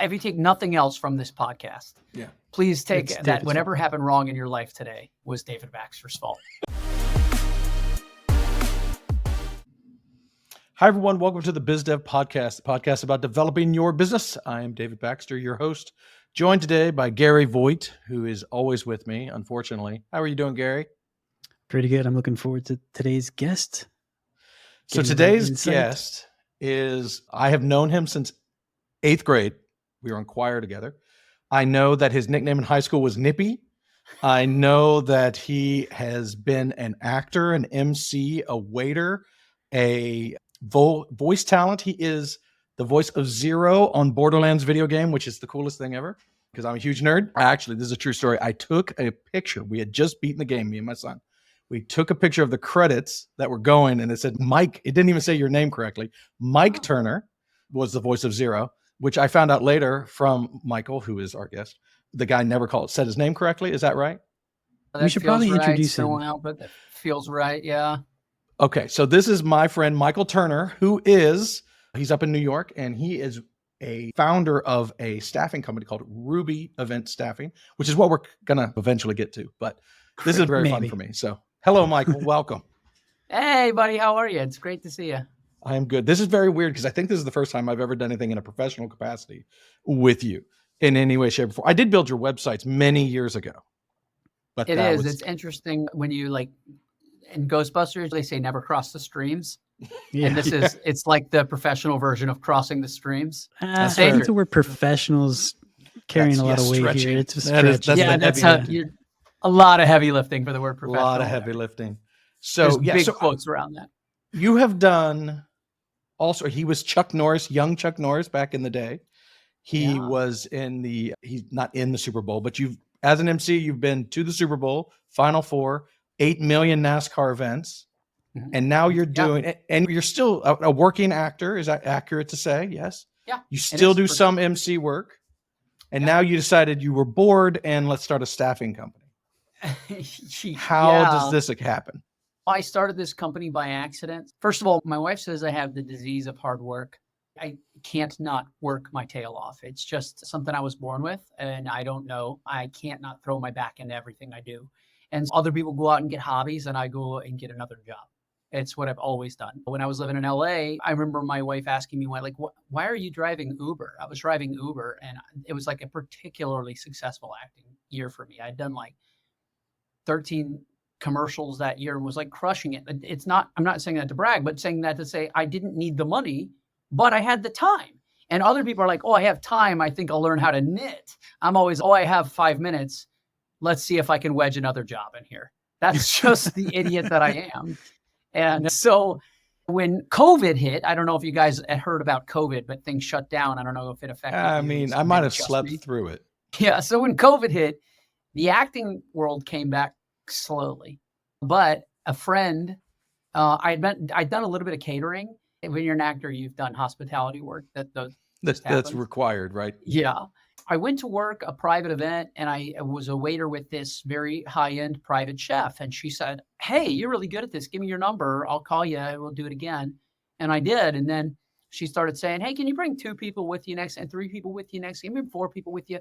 If you take nothing else from this podcast, please take that David's whatever happened wrong in your life today was David Baxter's fault. Hi, everyone. Welcome to the BizDev Podcast, the podcast about developing your business. I am David Baxter, your host, joined today by Gary Voigt, who is always with me, unfortunately. How are you doing, Gary? Pretty good. I'm looking forward to today's guest. So today's guest is, I have known him since 8th grade. We were in choir together. I know that his nickname in high school was Nippy. I know that he has been an actor, an MC, a waiter, a voice talent. He is the voice of Zero on Borderlands video game, which is the coolest thing ever because I'm a huge nerd. Actually, this is a true story. I took a picture. We had just beaten the game, me and my son. We took a picture of the credits that were going, and it said Mike. It didn't even say your name correctly. Mike Turner was the voice of Zero, which I found out later from Michael, who is our guest. The guy never said his name correctly. Is that right? We should probably introduce him. Out, but that feels right. Yeah. Okay. So this is my friend, Michael Turner, he's up in New York, and he is a founder of a staffing company called Ruby Event Staffing, which is what we're going to eventually get to. But this is very fun for me. So hello, Michael. Welcome. Hey, buddy. How are you? It's great to see you. I am good. This is very weird because I think this is the first time I've ever done anything in a professional capacity with you in any way, shape, or form. I did build your websites many years ago. But it's interesting when you in Ghostbusters, they say never cross the streams. Yeah, and it's like the professional version of crossing the streams. I think the word professionals carrying a lot of weight stretching. Here. It's a stretch. That's a lot of heavy lifting for the word professional. A lot of heavy lifting. So there's big quotes around that. You have done also, he was Chuck Norris, young Chuck Norris back in the day. He was he's not in the Super Bowl, but as an MC, you've been to the Super Bowl, Final Four, 8 million NASCAR events. Mm-hmm. And now you're doing it, and you're still a working actor. Is that accurate to say? Yes. Yeah. You still do some MC work. And now you decided you were bored and let's start a staffing company. How does this happen? I started this company by accident. First of all, my wife says I have the disease of hard work. I can't not work my tail off. It's just something I was born with, and I don't know. I can't not throw my back into everything I do. And other people go out and get hobbies, and I go and get another job. It's what I've always done. When I was living in LA, I remember my wife asking me, why are you driving Uber? I was driving Uber, and it was like a particularly successful acting year for me. I'd done 13 commercials that year and was crushing it. I'm not saying that to brag, but saying that to say I didn't need the money, but I had the time. And other people are like, oh, I have time. I think I'll learn how to knit. I'm always, I have 5 minutes. Let's see if I can wedge another job in here. That's just the idiot that I am. And so when COVID hit, I don't know if you guys had heard about COVID, but things shut down. I don't know if it affected you. I might have slept through it. Yeah. So when COVID hit, the acting world came back slowly. But a friend, I'd done a little bit of catering. When you're an actor, you've done hospitality work. That's required, right? Yeah. I went to work a private event, and I was a waiter with this very high-end private chef. And she said, hey, you're really good at this. Give me your number. I'll call you. We'll do it again. And I did. And then she started saying, hey, can you bring 2 people with you next and 3 people with you next? Give me 4 people with you.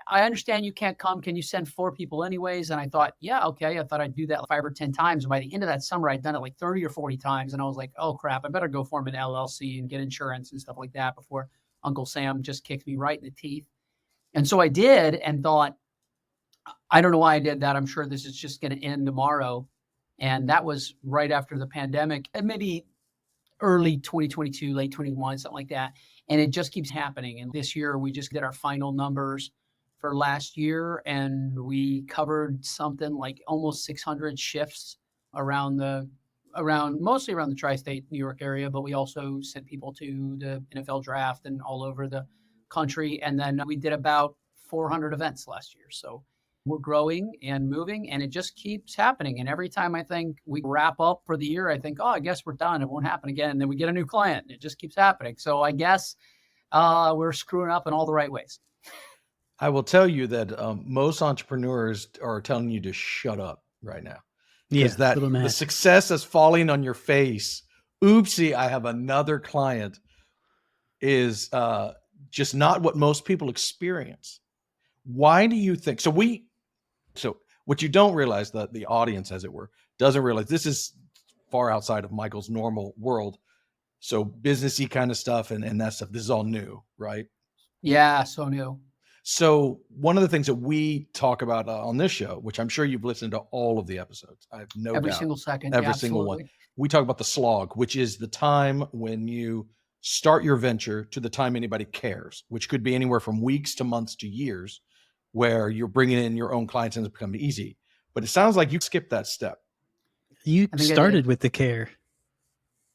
I understand you can't come. Can you send 4 people anyways? And I thought, yeah, okay. I thought I'd do that 5 or 10 times. And by the end of that summer, I'd done it 30 or 40 times. And I was like, oh, crap, I better go form an LLC and get insurance and stuff like that before Uncle Sam just kicked me right in the teeth. And so I did and thought, I don't know why I did that. I'm sure this is just going to end tomorrow. And that was right after the pandemic, and maybe early 2022, late 21, something like that. And it just keeps happening. And this year, we just did our final numbers for last year, and we covered something like almost 600 shifts mostly around the tri-state New York area, but we also sent people to the NFL draft and all over the country. And then we did about 400 events last year. So we're growing and moving, and it just keeps happening. And every time I think we wrap up for the year, I think, oh, I guess we're done. It won't happen again. And then we get a new client. It just keeps happening. So I guess we're screwing up in all the right ways. I will tell you that most entrepreneurs are telling you to shut up right now. Because the success is falling on your face. Oopsie, I have another client is just not what most people experience. Why do you think? So what you don't realize, that the audience, as it were, doesn't realize, this is far outside of Michael's normal world. So businessy kind of stuff and that stuff, this is all new, right? Yeah, so new. So one of the things that we talk about on this show, which I'm sure you've listened to all of the episodes, I have no doubt. Every single second. Every Yeah, single one. absolutely. We talk about the slog, which is the time when you start your venture to the time anybody cares, which could be anywhere from weeks to months to years, where you're bringing in your own clients and it's becoming easy. But it sounds like you skipped that step. You started with the care.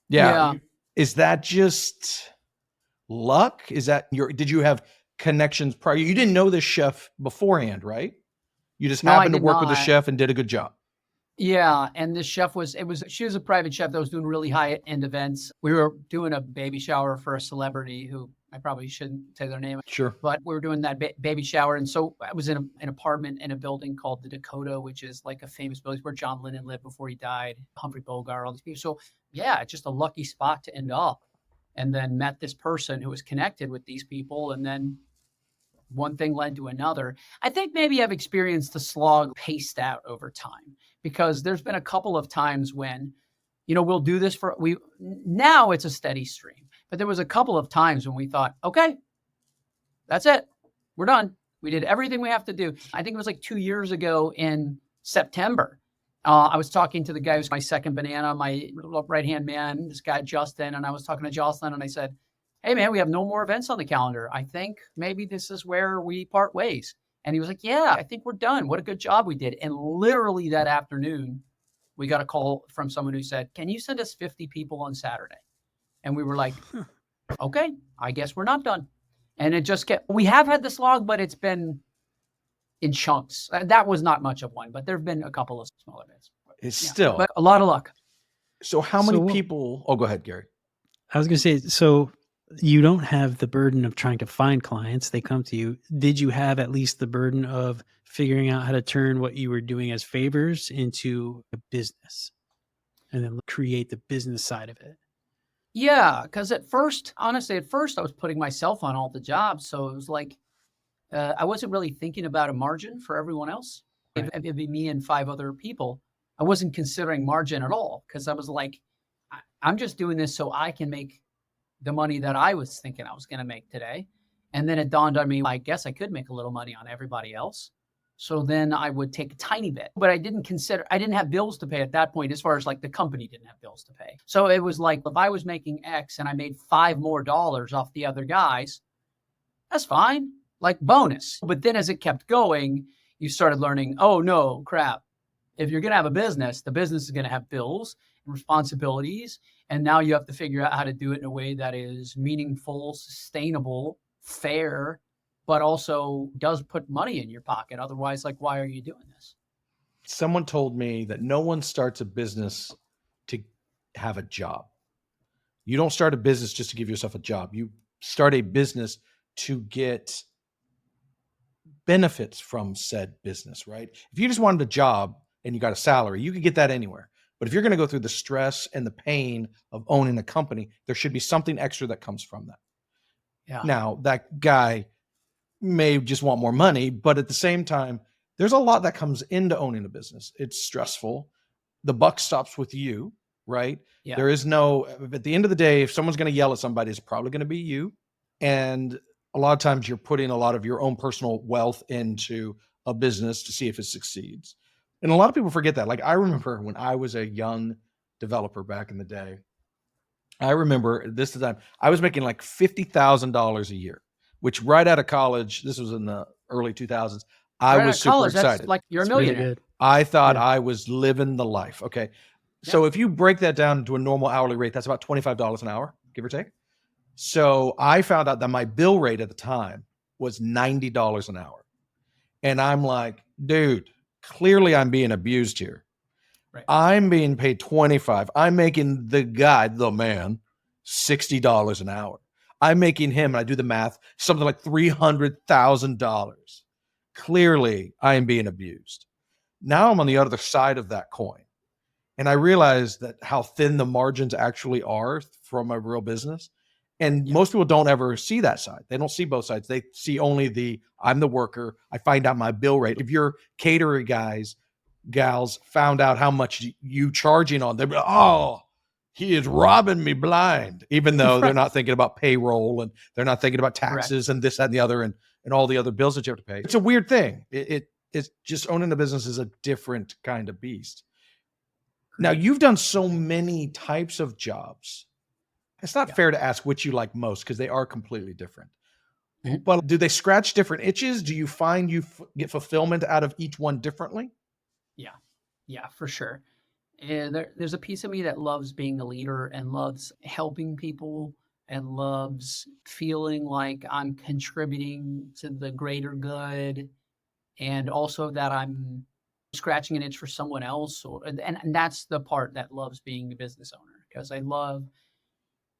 Yeah. Is that just luck? Is that did you have connections prior? You didn't know this chef beforehand, right? You just happened to work with a chef and did a good job. Yeah, and this chef she was a private chef that was doing really high-end events. We were doing a baby shower for a celebrity who I probably shouldn't say their name. Sure. But we were doing that baby shower. And so I was in an apartment in a building called the Dakota, which is like a famous building where John Lennon lived before he died, Humphrey Bogart, all these people. So yeah, just a lucky spot to end up. And then met this person who was connected with these people. And then one thing led to another. I think maybe I've experienced the slog paced out over time, because there's been a couple of times when, we'll do this now it's a steady stream, but there was a couple of times when we thought, okay, that's it. We're done. We did everything we have to do. I think it was like 2 years ago in September. I was talking to the guy who's my second banana, my right-hand man, this guy, Justin, and I was talking to Jocelyn and I said, hey man, we have no more events on the calendar. I think maybe this is where we part ways. And he was like, yeah, I think we're done. What a good job we did. And literally that afternoon, we got a call from someone who said, can you send us 50 people on Saturday? And we were like, okay, I guess we're not done. And it just we have had the slog, but it's been in chunks. That was not much of one, but there've been a couple of small events. But a lot of luck. So how many people, go ahead, Gary. I was going to say, so you don't have the burden of trying to find clients. They come to you. Did you have at least the burden of figuring out how to turn what you were doing as favors into a business and then create the business side of it? Yeah, because honestly, at first I was putting myself on all the jobs. So it was like, I wasn't really thinking about a margin for everyone else. Right. It'd be me and 5 other people. I wasn't considering margin at all, because I was like, I'm just doing this so I can make the money that I was thinking I was going to make today. And then it dawned on me, I guess I could make a little money on everybody else. So then I would take a tiny bit, but I didn't have bills to pay at that point, as far as like the company didn't have bills to pay. So it was like, if I was making X and I made $5 more off the other guys, that's fine, like bonus. But then as it kept going, you started learning, oh no, crap. If you're going to have a business, the business is going to have bills and responsibilities. And now you have to figure out how to do it in a way that is meaningful, sustainable, fair, but also does put money in your pocket. Otherwise, like, why are you doing this? Someone told me that no one starts a business to have a job. You don't start a business just to give yourself a job. You start a business to get benefits from said business, right? If you just wanted a job and you got a salary, you could get that anywhere. But if you're going to go through the stress and the pain of owning a company, there should be something extra that comes from that. Yeah. Now, that guy may just want more money, but at the same time, there's a lot that comes into owning a business. It's stressful. The buck stops with you, right? Yeah. There is at the end of the day, if someone's going to yell at somebody, it's probably going to be you. And a lot of times you're putting a lot of your own personal wealth into a business to see if it succeeds. And a lot of people forget that. Like, I remember when I was a young developer back in the day, I remember this time I was making like $50,000 a year, which right out of college, this was in the early 2000s, I was super excited. That's like you're a millionaire. I thought I was living the life. Okay. So if you break that down to a normal hourly rate, that's about $25 an hour, give or take. So I found out that my bill rate at the time was $90 an hour. And I'm like, dude, clearly I'm being abused here. Right. I'm being paid $25. I'm making the man, $60 an hour. I'm making him, and I do the math, something like $300,000. Clearly, I am being abused. Now I'm on the other side of that coin. And I realized that how thin the margins actually are from a real business. And most people don't ever see that side. They don't see both sides. They see only I'm the worker. I find out my bill rate. If your caterer gals found out how much you charging on, they'd be like, oh, he is robbing me blind, even though they're not thinking about payroll and they're not thinking about taxes and this, that, and the other, and all the other bills that you have to pay. It's a weird thing. It's just owning a business is a different kind of beast. Now, you've done so many types of jobs. It's not fair to ask which you like most because they are completely different. Mm-hmm. But do they scratch different itches? Do you find you get fulfillment out of each one differently? Yeah, for sure. And there's a piece of me that loves being a leader and loves helping people and loves feeling like I'm contributing to the greater good, and also that I'm scratching an itch for someone else. And that's the part that loves being a business owner, because I love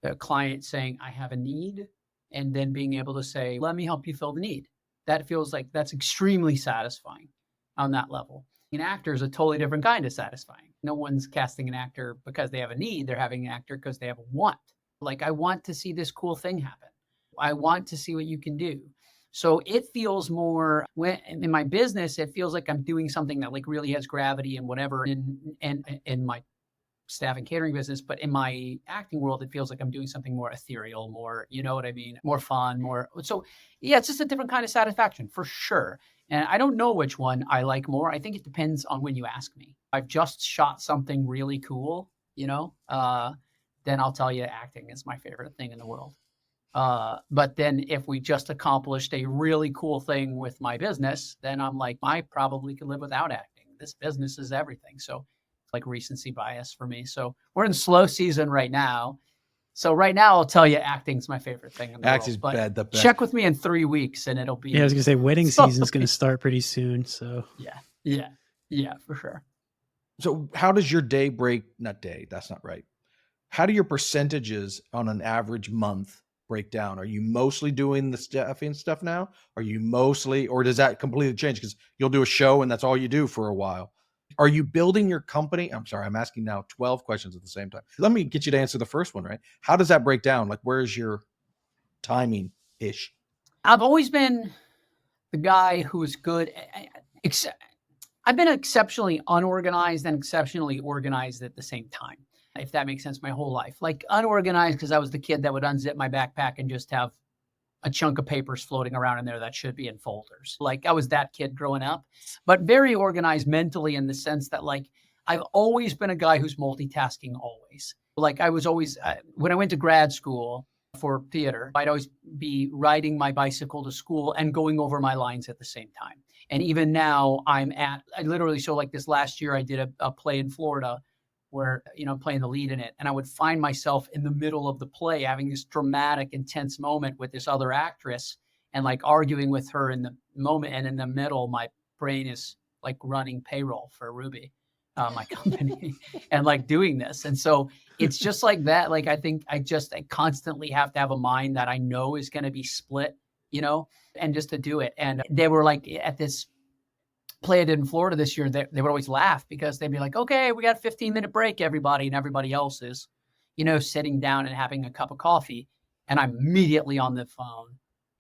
the client saying, I have a need, and then being able to say, let me help you fill the need. That feels like that's extremely satisfying on that level. An actor is a totally different kind of satisfying. No one's casting an actor because they have a need. They're having an actor because they have a want. Like, I want to see this cool thing happen. I want to see what you can do. So it feels more, when in my business, it feels like I'm doing something that like really has gravity and whatever in my staff and catering business. But in my acting world, it feels like I'm doing something more ethereal, more, you know what I mean? More fun, more. So yeah, it's just a different kind of satisfaction for sure. And I don't know which one I like more. I think it depends on when you ask me. I've just shot something really cool, then I'll tell you acting is my favorite thing in the world. But then if we just accomplished a really cool thing with my business, then I'm like, I probably could live without acting. This business is everything. So it's like recency bias for me. So we're in slow season right now. So right now, I'll tell you, acting's my favorite thing in the Acting's world. But the best. check with me in 3 weeks, and it'll be. Yeah, I was gonna say wedding season's gonna start pretty soon. So yeah, for sure. So how does your day break? Not day. That's not right. How do your percentages on an average month break down? Are you mostly doing the staffing stuff now? Are you mostly, or does that completely change? Because you'll do a show and that's all you do for a while. Are you building your company? I'm sorry, I'm asking now 12 questions at the same time. Let me get you to answer the first one, right? How does that break down? Like, where's your timing-ish? I've always been the guy who is good. I've been exceptionally unorganized and exceptionally organized at the same time, if that makes sense, my whole life. Like unorganized because I was the kid that would unzip my backpack and just have a chunk of papers floating around in there that should be in folders. Like I was that kid growing up, but very organized mentally in the sense that like I've always been a guy who's multitasking always. Like I was always, when I went to grad school for theater, I'd always be riding my bicycle to school and going over my lines at the same time. And even now I literally, so like this last year I did a play in Florida where, playing the lead in it. And I would find myself in the middle of the play having this dramatic, intense moment with this other actress and like arguing with her in the moment. And in the middle, my brain is like running payroll for Ruby, my company, and like doing this. And so it's just like that. Like, I think I constantly have to have a mind that I know is going to be split, and just to do it. And they were like at this play I did in Florida this year, they would always laugh because they'd be like, okay, we got a 15-minute break, everybody. And everybody else is, sitting down and having a cup of coffee. And I'm immediately on the phone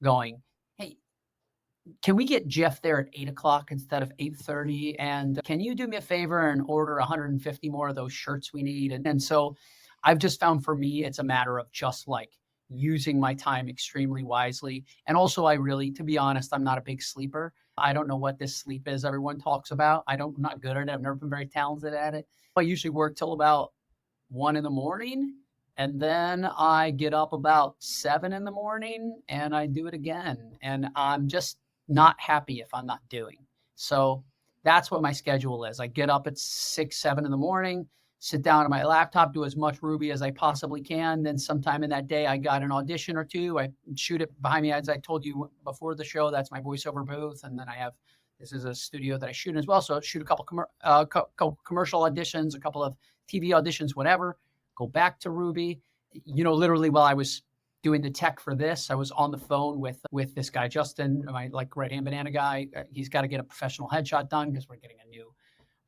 going, hey, can we get Jeff there at 8:00 instead of 8:30? And can you do me a favor and order 150 more of those shirts we need? And so I've just found for me, it's a matter of just like using my time extremely wisely. And also to be honest, I'm not a big sleeper. I don't know what this sleep is everyone talks about. I'm not good at it. I've never been very talented at it. I usually work till about 1 a.m. and then I get up about 7 a.m. and I do it again. And I'm just not happy if I'm not doing. So that's what my schedule is. I get up at 6, 7 a.m, sit down at my laptop, do as much Ruby as I possibly can. Then sometime in that day, I got an audition or two. I shoot it behind me. As I told you before the show, that's my voiceover booth. And then this is a studio that I shoot in as well. So I shoot a couple commercial auditions, a couple of TV auditions, whatever. Go back to Ruby. Literally while I was doing the tech for this, I was on the phone with this guy, Justin, my like right-hand banana guy. He's got to get a professional headshot done because we're getting a new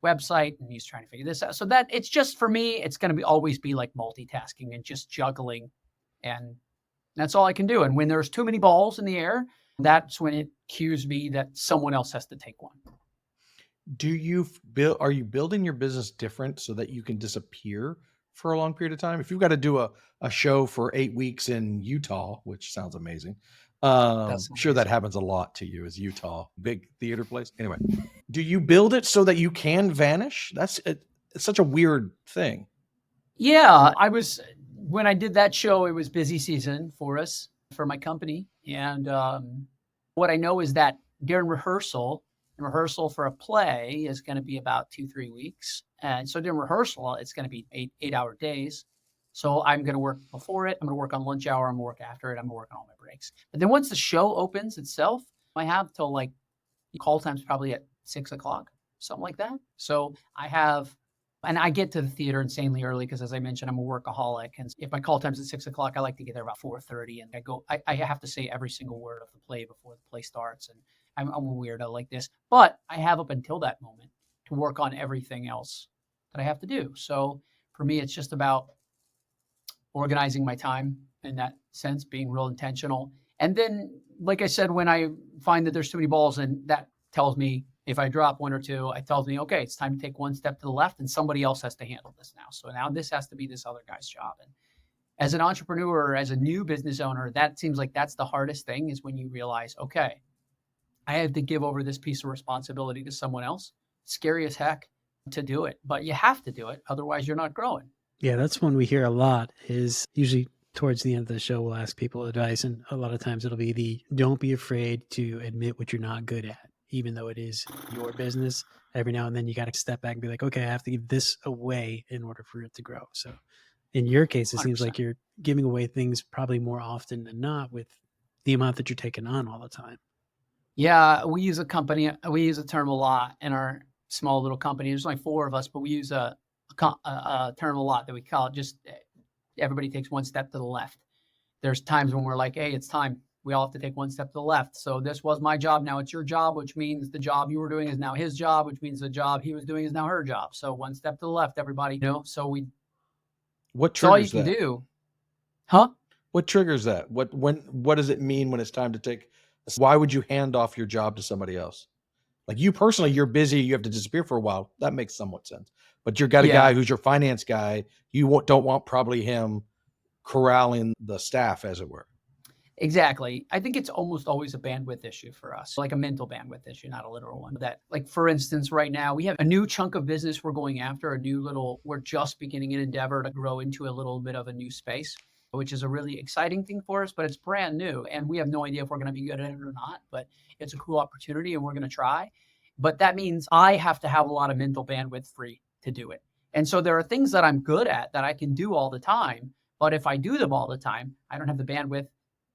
website and he's trying to figure this out. So that it's just, for me, it's going to always be like multitasking and just juggling and That's all I can do. And when there's too many balls in the air, that's when it cues me that someone else has to take one. Are you building your business different so that you can disappear for a long period of time? If you've got to do a show for 8 weeks in Utah, which sounds amazing. Sure, that happens a lot to you as Utah, big theater place. Anyway, do you build it so that you can vanish? It's such a weird thing. Yeah, when I did that show, it was busy season for us, for my company. And what I know is that during rehearsal for a play is going to be about 2-3 weeks. And so during rehearsal, it's going to be 8-hour days. So I'm going to work before it. I'm going to work on lunch hour. I'm going to work after it. I'm going to work on all my breaks. But then once the show opens itself, I have till like call time's probably at 6:00, something like that. So and I get to the theater insanely early because, as I mentioned, I'm a workaholic. And if my call time's at 6:00, I like to get there about 4:30. And I have to say every single word of the play before the play starts. And I'm a weirdo like this, but I have up until that moment to work on everything else that I have to do. So for me, it's just about organizing my time in that sense, being real intentional. And then, like I said, when I find that there's too many balls, and that tells me if I drop one or two, it tells me, okay, it's time to take one step to the left and somebody else has to handle this now. So now this has to be this other guy's job. And as an entrepreneur, as a new business owner, that seems like that's the hardest thing, is when you realize, okay, I have to give over this piece of responsibility to someone else. Scary as heck to do it, but you have to do it. Otherwise, you're not growing. Yeah, that's one we hear a lot, is usually towards the end of the show, we'll ask people advice. And a lot of times it'll be don't be afraid to admit what you're not good at, even though it is your business. Every now and then you got to step back and be like, okay, I have to give this away in order for it to grow. So in your case, it 100%. seems like you're giving away things probably more often than not with the amount that you're taking on all the time. Yeah, we use a term a lot in our small little company. There's only 4 of us, but we use a term a lot that we call it just everybody takes one step to the left. There's times when we're like, hey, it's time. We all have to take one step to the left. So this was my job. Now it's your job, which means the job you were doing is now his job, which means the job he was doing is now her job. So one step to the left, everybody. So what triggers all you can that? do. Huh? What triggers that? What does it mean when it's time to take? Why would you hand off your job to somebody else? Like you personally, you're busy, you have to disappear for a while. That makes somewhat sense. But you've got a guy who's your finance guy. You don't want probably him corralling the staff, as it were. Exactly. I think it's almost always a bandwidth issue for us, like a mental bandwidth issue, not a literal one. That, like, for instance, right now we have a new chunk of business we're going after, we're just beginning an endeavor to grow into a little bit of a new space, which is a really exciting thing for us, but it's brand new. And we have no idea if we're going to be good at it or not, but it's a cool opportunity and we're going to try. But that means I have to have a lot of mental bandwidth free to do it. And so there are things that I'm good at that I can do all the time. But if I do them all the time, I don't have the bandwidth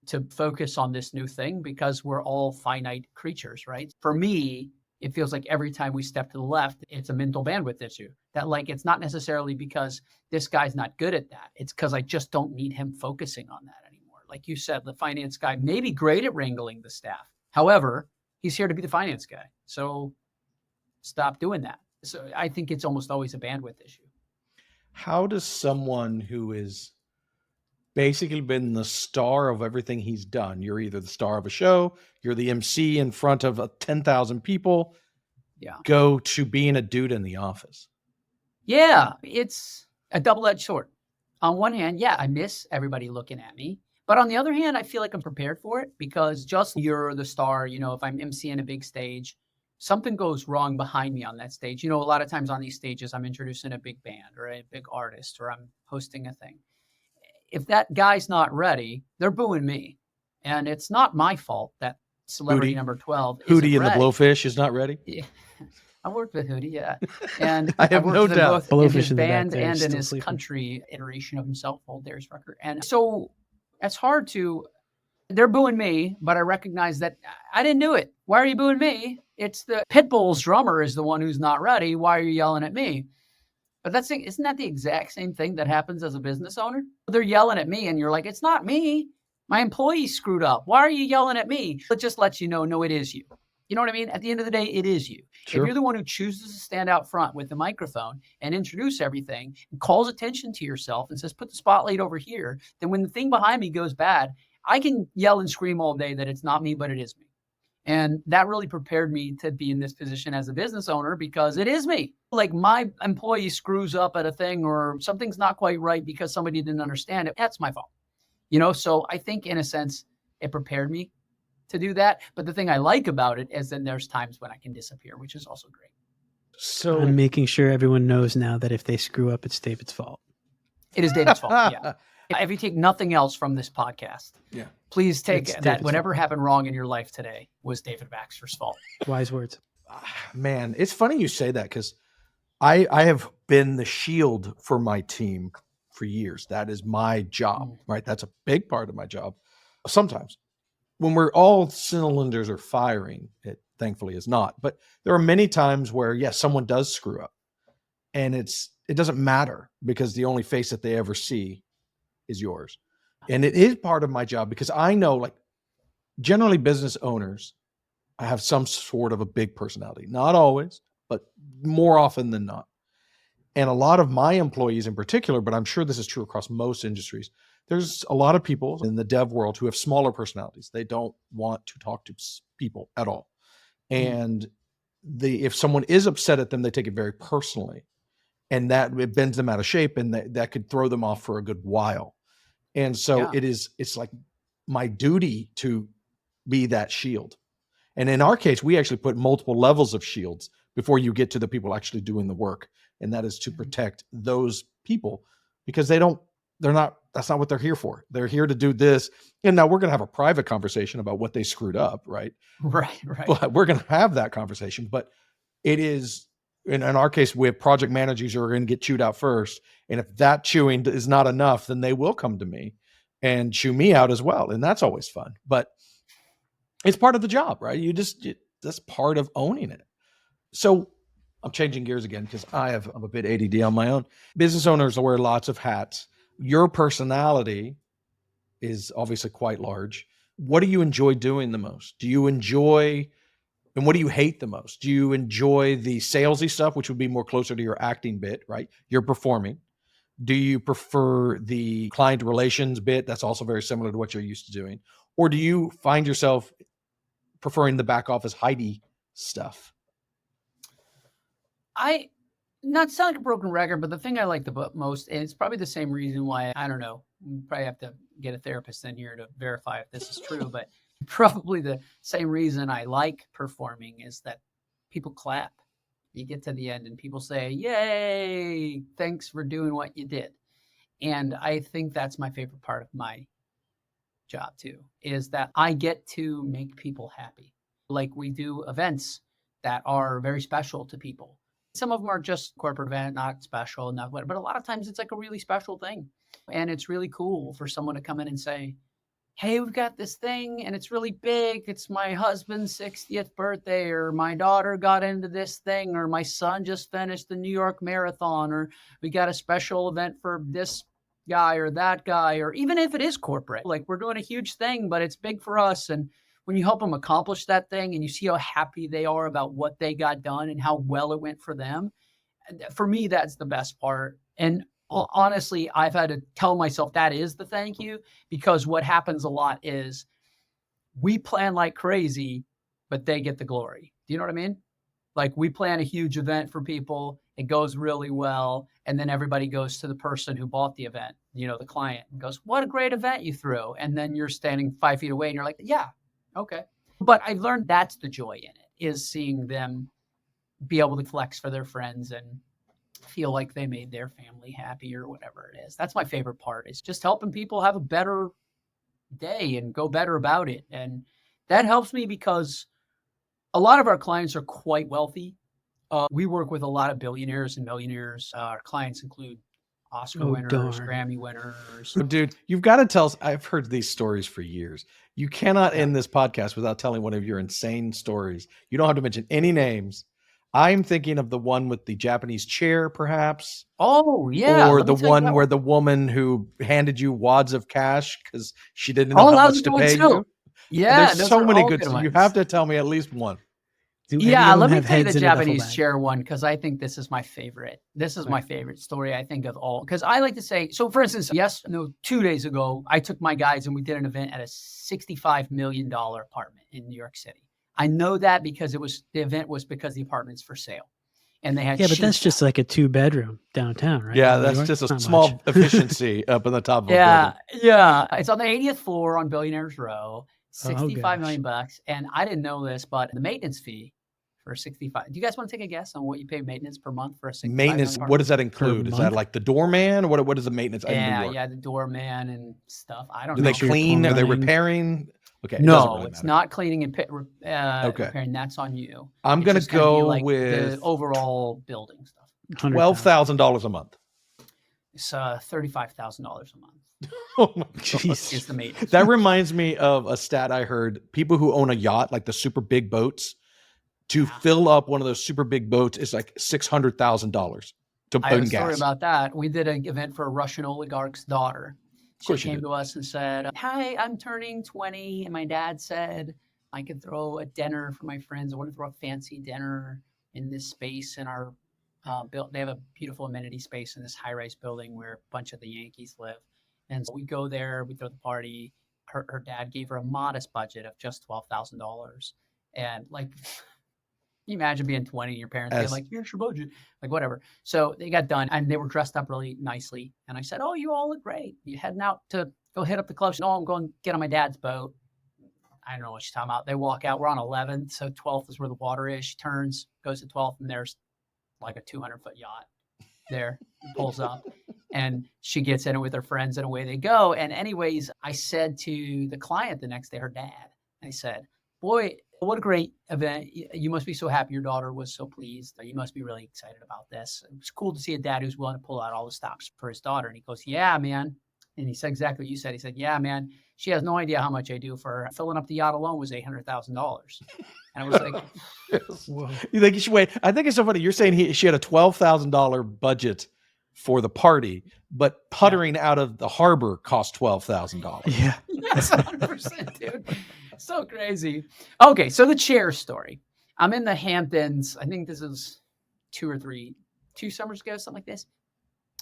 to focus on this new thing because we're all finite creatures, right? For me, it feels like every time we step to the left, it's a mental bandwidth issue. That, like, it's not necessarily because this guy's not good at that. It's because I just don't need him focusing on that anymore. Like you said, the finance guy may be great at wrangling the staff. However, he's here to be the finance guy. So stop doing that. So I think it's almost always a bandwidth issue. How does someone who is basically been the star of everything he's done, you're either the star of a show, you're the MC in front of 10,000 people, go to being a dude in the office? Yeah, it's a double-edged sword. On one hand, I miss everybody looking at me. But on the other hand, I feel like I'm prepared for it because just you're the star, if I'm MCing a big stage, something goes wrong behind me on that stage. A lot of times on these stages, I'm introducing a big band or a big artist, or I'm hosting a thing. If that guy's not ready, they're booing me. And it's not my fault that celebrity number 12 Hootie and the Blowfish is not ready? Yeah. I worked with Hootie, And I have no doubt. Both in his band and in his country iteration of himself, Old Darius Rucker. And so it's hard they're booing me, but I recognize that I didn't do it. Why are you booing me? It's the Pitbull's drummer is the one who's not ready. Why are you yelling at me? But isn't that the exact same thing that happens as a business owner? They're yelling at me and you're like, it's not me. My employee screwed up. Why are you yelling at me? It just lets you know, no, it is you. You know what I mean? At the end of the day, it is you. Sure. If you're the one who chooses to stand out front with the microphone and introduce everything and calls attention to yourself and says, put the spotlight over here, then when the thing behind me goes bad, I can yell and scream all day that it's not me, but it is me. And that really prepared me to be in this position as a business owner because it is me. Like my employee screws up at a thing or something's not quite right because somebody didn't understand it. That's my fault. So I think in a sense, it prepared me to do that. But the thing I like about it is then there's times when I can disappear, which is also great. So I'm making sure everyone knows now that if they screw up, it's David's fault. It is David's fault. Yeah. If you take nothing else from this podcast, please take that whatever happened wrong in your life today was David Baxter's fault. Wise words. Man, it's funny you say that because I have been the shield for my team for years. That is my job, right? That's a big part of my job. Sometimes when we're all cylinders are firing, it thankfully is not. But there are many times where, yes, someone does screw up and it doesn't matter because the only face that they ever see is yours. And it is part of my job because I know, like, generally business owners have some sort of a big personality. Not always, but more often than not. And a lot of my employees in particular, but I'm sure this is true across most industries, there's a lot of people in the dev world who have smaller personalities. They don't want to talk to people at all. And if someone is upset at them, they take it very personally. And that it bends them out of shape and that could throw them off for a good while. And so it's like my duty to be that shield. And in our case, we actually put multiple levels of shields before you get to the people actually doing the work. And that is to protect those people because that's not what they're here for. They're here to do this. And now we're going to have a private conversation about what they screwed up. Right. Right. But we're going to have that conversation, but it is, in our case, we have project managers who are going to get chewed out first. And if that chewing is not enough, then they will come to me and chew me out as well. And that's always fun, but it's part of the job, right? That's part of owning it. So I'm changing gears again because I'm a bit ADD on my own. Business owners wear lots of hats. Your personality is obviously quite large. What do you enjoy doing the most? Do you enjoy, and what do you hate the most? Do you enjoy the salesy stuff, which would be more closer to your acting bit, right? You're performing. Do you prefer the client relations bit? That's also very similar to what you're used to doing. Or do you find yourself preferring the back office Heidi stuff? Not sound like a broken record, but the thing I like the most, and it's probably the same reason why, I don't know, we probably have to get a therapist in here to verify if this is true, but probably the same reason I like performing is that people clap. You get to the end and people say, yay, thanks for doing what you did. And I think that's my favorite part of my job too, is that I get to make people happy. Like we do events that are very special to people. Some of them are just corporate event, not special, not what, but a lot of times it's like a really special thing. And it's really cool for someone to come in and say, hey, we've got this thing and it's really big. It's my husband's 60th birthday, or my daughter got into this thing, or my son just finished the New York Marathon, or we got a special event for this guy or that guy, or even if it is corporate, like we're doing a huge thing, but it's big for us. And when you help them accomplish that thing and you see how happy they are about what they got done and how well it went for them, for me, that's the best part. And honestly, I've had to tell myself that is the thank you, because what happens a lot is we plan like crazy, but they get the glory. Do you know what I mean? Like we plan a huge event for people. It goes really well. And then everybody goes to the person who bought the event, the client, and goes, what a great event you threw. And then you're standing 5 feet away and you're like, yeah, okay. But I've learned that's the joy in it, is seeing them be able to flex for their friends and feel like they made their family happy or whatever it is. That's my favorite part, is just helping people have a better day and go better about it. And that helps me because a lot of our clients are quite wealthy. We work with a lot of billionaires and millionaires. Our clients include Oscar winners, Grammy winners. Dude, you've got to tell us. I've heard these stories for years. You cannot end this podcast without telling one of your insane stories. You don't have to mention any names. I'm thinking of the one with the Japanese chair, perhaps. Oh, yeah. Or the one where the woman who handed you wads of cash because she didn't know how much to pay you. Yeah. There's so many good ones. You have to tell me at least one. Yeah, Any of them let me have tell you heads the in a duffel Japanese bag? chair one because I think this is my favorite. This is Right. my favorite story, I think, of all. Because I like to say, so for instance, 2 days ago, I took my guys and we did an event at a $65 million apartment in New York City. I know that because the event was because the apartment's for sale. And they had Yeah, but that's sheets just out. like a 2-bedroom downtown, right? Yeah, in New that's York? just a Not small much. efficiency up in the top of a Yeah, building. yeah. It's on the 80th floor on Billionaires Row, Oh 65 million gosh. bucks. And I didn't know this, but the maintenance fee for 65. Do you guys want to take a guess on what you pay maintenance per month for a 65 Maintenance, million what does apartment? that Per include? Is that month? like the doorman? What is the maintenance in New Yeah, York? yeah, the doorman and stuff. I don't Do know. they Make sure your clean? Are they plumbing. repairing? Okay, it doesn't No, really it's matter. not cleaning and Okay. repairing. That's on you. I'm It's gonna just going to be go like the with overall building stuff. $100,000. $12,000 a month. It's $35,000 a month Oh my God. is Jeez. the maintenance. That reminds me of a stat I heard. People who own a yacht, like the super big boats, to Yeah. fill up one of those super big boats is like $600,000 to I have in a story gas. about that. We did an event for a Russian oligarch's daughter. She course you came did. to us and said, "Hi, I'm turning 20." And my dad said, I could throw a dinner for my friends. I want to throw a fancy dinner in this space in our built. They have a beautiful amenity space in this high-rise building where a bunch of the Yankees live. And so we go there, we throw the party. Her dad gave her a modest budget of just $12,000. And like, can you imagine being 20 and your parents being As like, here's your budget, like whatever. So they got done and they were dressed up really nicely. And I said, oh, you all look great. You heading out to go hit up the club? No, I'm going to get on my dad's boat. I don't know what she's talking about. They walk out. We're on 11th. So 12th is where the water is. She turns, goes to 12th, and there's like a 200-foot yacht there. Pulls up. And she gets in it with her friends and away they go. And anyways, I said to the client the next day, her dad, I said, boy, what a great event. You must be so happy your daughter was so pleased. You must be really excited about this. It was cool to see a dad who's willing to pull out all the stops for his daughter. And he goes, yeah, man. And he said exactly what you said. He said, yeah, man, she has no idea how much I do for her. Filling up the yacht alone was $800,000. And I was like, Whoa. you think you should wait? I think it's so funny. You're saying she had a $12,000 budget for the party, but puttering out of the harbor cost $12,000. Yeah. yes, 100%, dude. So crazy. Okay, so the chair story. I'm in the Hamptons. I think this is 2 summers ago, something like this.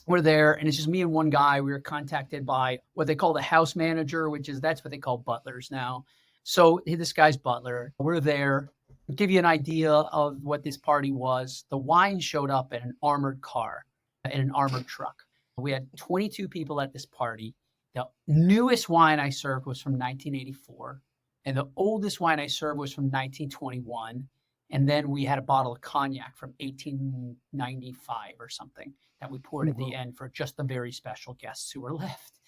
We're there, and it's just me and one guy. We were contacted by what they call the house manager, that's what they call butlers now. So this guy's butler. We're there. To give you an idea of what this party was, the wine showed up in an armored car, in an armored truck. We had 22 people at this party. The newest wine I served was from 1984, and the oldest wine I served was from 1921. And then we had a bottle of cognac from 1895 or something that we poured at the end for just the very special guests who were left.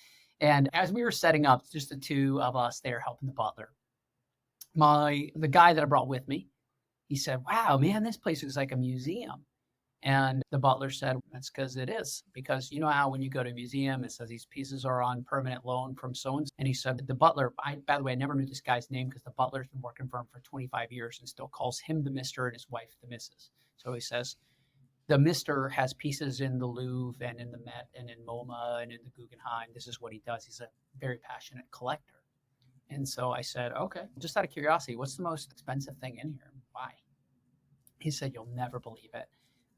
And as we were setting up, just the two of us there helping the butler, the guy that I brought with me, he said, wow, man, this place looks like a museum. And the butler said, that's because it is. Because you know how when you go to a museum, it says these pieces are on permanent loan from so-and-so. And he said, the butler, by the way, I never knew this guy's name because the butler's been working for him for 25 years and still calls him the Mr. and his wife the Mrs. So he says, the Mr. has pieces in the Louvre and in the Met and in MoMA and in the Guggenheim. This is what he does. He's a very passionate collector. And so I said, okay, just out of curiosity, what's the most expensive thing in here? Why? He said, you'll never believe it.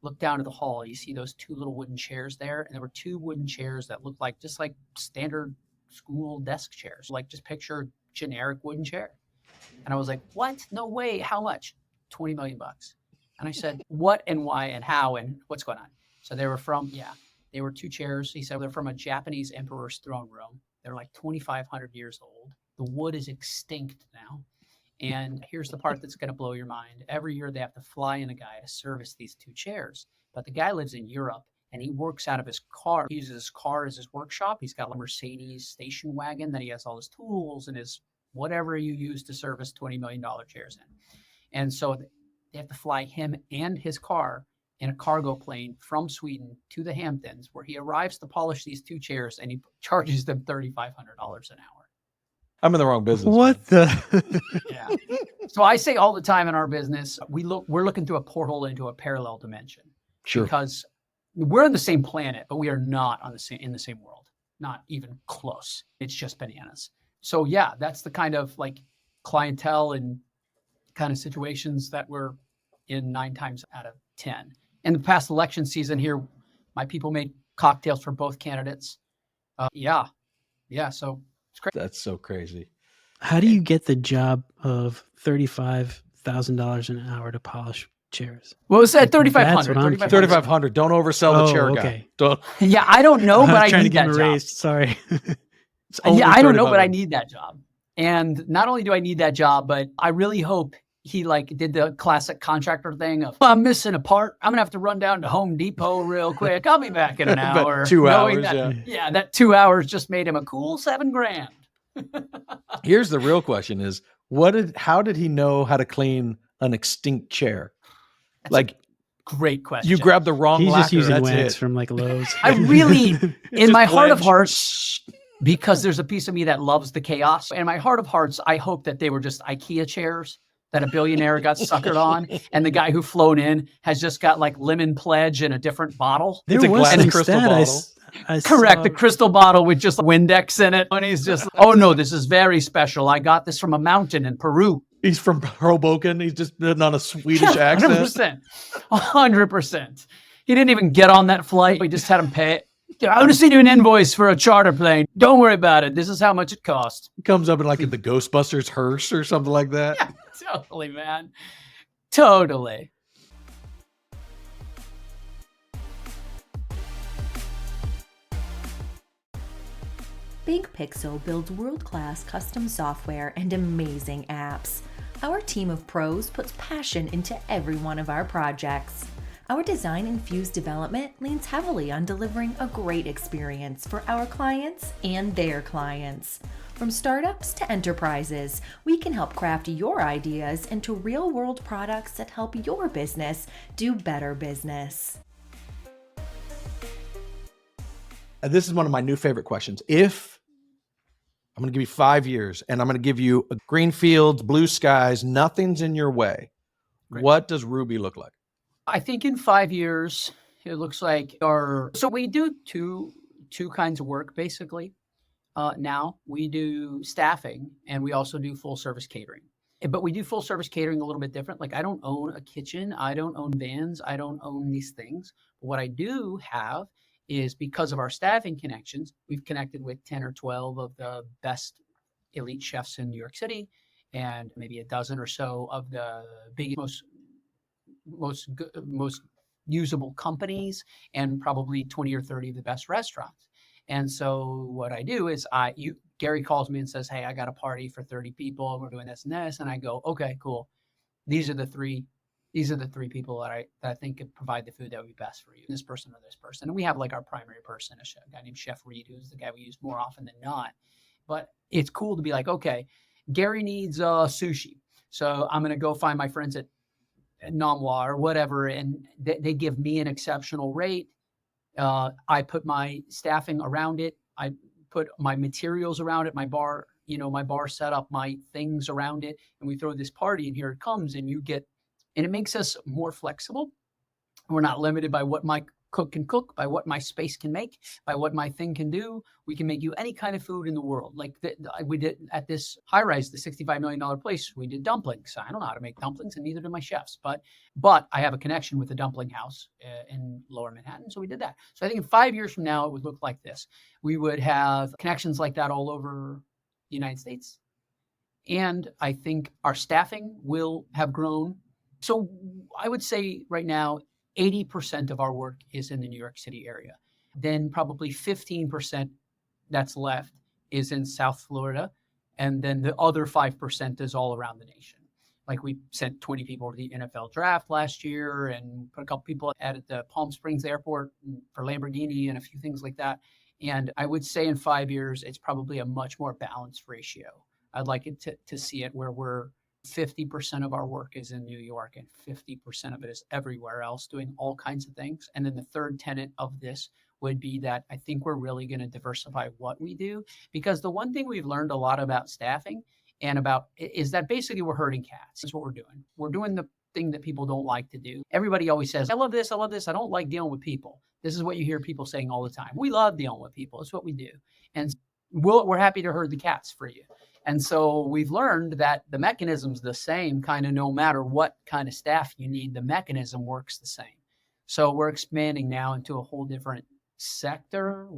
Look down at the hall. You see those 2 little wooden chairs there? And there were 2 wooden chairs that looked like just like standard school desk chairs. Like just picture generic wooden chair. And I was like, what? No way. How much? 20 million bucks. And I said, what and why and how and what's going on? So they were 2 chairs. He said they're from a Japanese emperor's throne room. They're like 2,500 years old. The wood is extinct now. And here's the part that's going to blow your mind. Every year they have to fly in a guy to service these 2 chairs. But the guy lives in Europe and he works out of his car. He uses his car as his workshop. He's got a Mercedes station wagon that he has all his tools and his whatever you use to service $20 million chairs in. And so they have to fly him and his car in a cargo plane from Sweden to the Hamptons, where he arrives to polish these 2 chairs and he charges them $3,500 an hour. I'm in the wrong business. What the? Yeah. So I say all the time in our business, we're looking through a porthole into a parallel dimension. Sure. Because we're on the same planet, but we are not in the same world. Not even close. It's just bananas. So yeah, that's the kind of like clientele and kind of situations that we're in 9 times out of 10. In the past election season here, my people made cocktails for both candidates. Yeah. So it's crazy. That's so crazy. How do you get the job of $35,000 an hour to polish chairs? What was that? 3,500. That's what I'm curious. 3,500. Don't oversell the chair guy. Don't. Yeah, I don't know, but I trying need to get that him job. raised. Sorry. Yeah, I don't know, but I need that job. And not only do I need that job, but I really hope he did the classic contractor thing of, I'm missing a part. I'm going to have to run down to Home Depot real quick. I'll be back in an hour. 2 hours, that 2 hours just made him a cool $7,000. Here's the real question is, how did he know how to clean an extinct chair? That's a great question. You grabbed the wrong He's lacquer, just using that's wax it. from Lowe's. I really, in my heart of blends. hearts, because there's a piece of me that loves the chaos. In my heart of hearts, I hope that they were just IKEA chairs that a billionaire got suckered on, and the guy who flown in has just got lemon pledge in a different bottle. It's a glass crystal bottle. Correct, the crystal bottle with just Windex in it. And he's just, oh no, this is very special. I got this from a mountain in Peru. He's from Hoboken. He's just on a Swedish accent. 100%. He didn't even get on that flight. We just had him pay it. I want to send you an invoice for a charter plane. Don't worry about it. This is how much it cost. Comes up in the Ghostbusters hearse or something like that. Yeah, totally, man. Totally. Big Pixel builds world-class custom software and amazing apps. Our team of pros puts passion into every one of our projects. Our design-infused development leans heavily on delivering a great experience for our clients and their clients. From startups to enterprises, we can help craft your ideas into real-world products that help your business do better business. And this is one of my new favorite questions. If I'm going to give you 5 years and I'm going to give you green fields, blue skies, nothing's in your way, Great. What does Ruby look like? I think in 5 years, it looks like so we do two kinds of work, basically. Now we do staffing and we also do full service catering. But we do full service catering a little bit different. I don't own a kitchen. I don't own vans. I don't own these things. But what I do have is, because of our staffing connections, we've connected with 10 or 12 of the best elite chefs in New York City and maybe a dozen or so of the biggest, most usable companies, and probably 20 or 30 of the best restaurants. And so what I do is Gary calls me and says, hey, I got a party for 30 people. We're doing this and this. And I go, okay, cool. These are the three people that I think could provide the food that would be best for you. This person or this person. And we have our primary person, a guy named Chef Reed, who's the guy we use more often than not. But it's cool to be okay, Gary needs sushi. So I'm going to go find my friends at Namwa or whatever, and they give me an exceptional rate. I put my staffing around it. I put my materials around it, my bar setup, my things around it, and we throw this party, and here it comes, and it makes us more flexible. We're not limited by what my cook can cook, by what my space can make, by what my thing can do. We can make you any kind of food in the world. We did at this high rise, the $65 million place, we did dumplings. I don't know how to make dumplings, and neither do my chefs, but I have a connection with the dumpling house in Lower Manhattan, so we did that. So I think in 5 years from now, it would look like this. We would have connections like that all over the United States. And I think our staffing will have grown. So I would say right now, 80% of our work is in the New York City area. Then probably 15% that's left is in South Florida. And then the other 5% is all around the nation. We sent 20 people to the NFL draft last year and put a couple people at the Palm Springs airport for Lamborghini and a few things like that. And I would say in 5 years, it's probably a much more balanced ratio. I'd like it to see it where we're 50% of our work is in New York and 50% of it is everywhere else doing all kinds of things. And then the third tenet of this would be that I think we're really going to diversify what we do, because the one thing we've learned a lot about staffing is that basically we're herding cats. That's what we're doing. We're doing the thing that people don't like to do. Everybody always says, I love this. I don't like dealing with people. This is what you hear people saying all the time. We love dealing with people. It's what we do. And we're happy to herd the cats for you. And so we've learned that the mechanism's the same kind of no matter what kind of staff you need, the mechanism works the same. So we're expanding now into a whole different sector.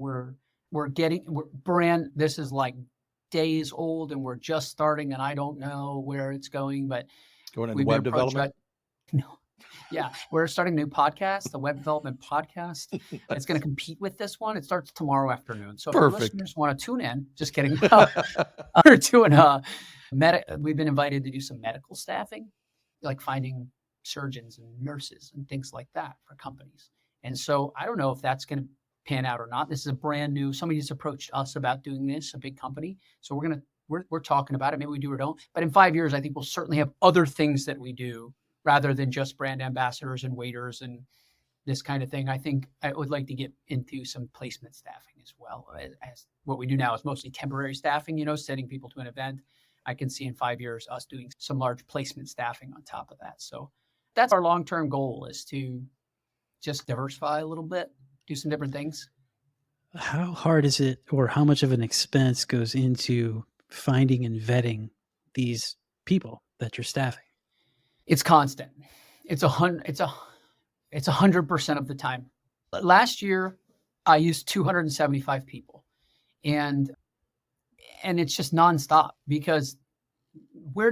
This is like days old and we're just starting and I don't know where it's going, but going into we've web been approached development. No. Yeah, we're starting a new podcast, the web development podcast. It's going to compete with this one. It starts tomorrow afternoon. So if your Perfect. listeners want to tune in, just kidding. We're doing we've been invited to do some medical staffing, like finding surgeons and nurses and things like that for companies. And so I don't know if that's going to pan out or not. This is a brand new, somebody just approached us about doing this, a big company. So we're talking about it. Maybe we do or don't. But in 5 years, I think we'll certainly have other things that we do rather than just brand ambassadors and waiters and this kind of thing. I think I would like to get into some placement staffing as well. As what we do now is mostly temporary staffing, sending people to an event. I can see in 5 years us doing some large placement staffing on top of that. So that's our long-term goal, is to just diversify a little bit, do some different things. How hard is it, or how much of an expense goes into finding and vetting these people that you're staffing? It's constant. It's 100% of the time. Last year, I used 275 people, and it's just nonstop because we're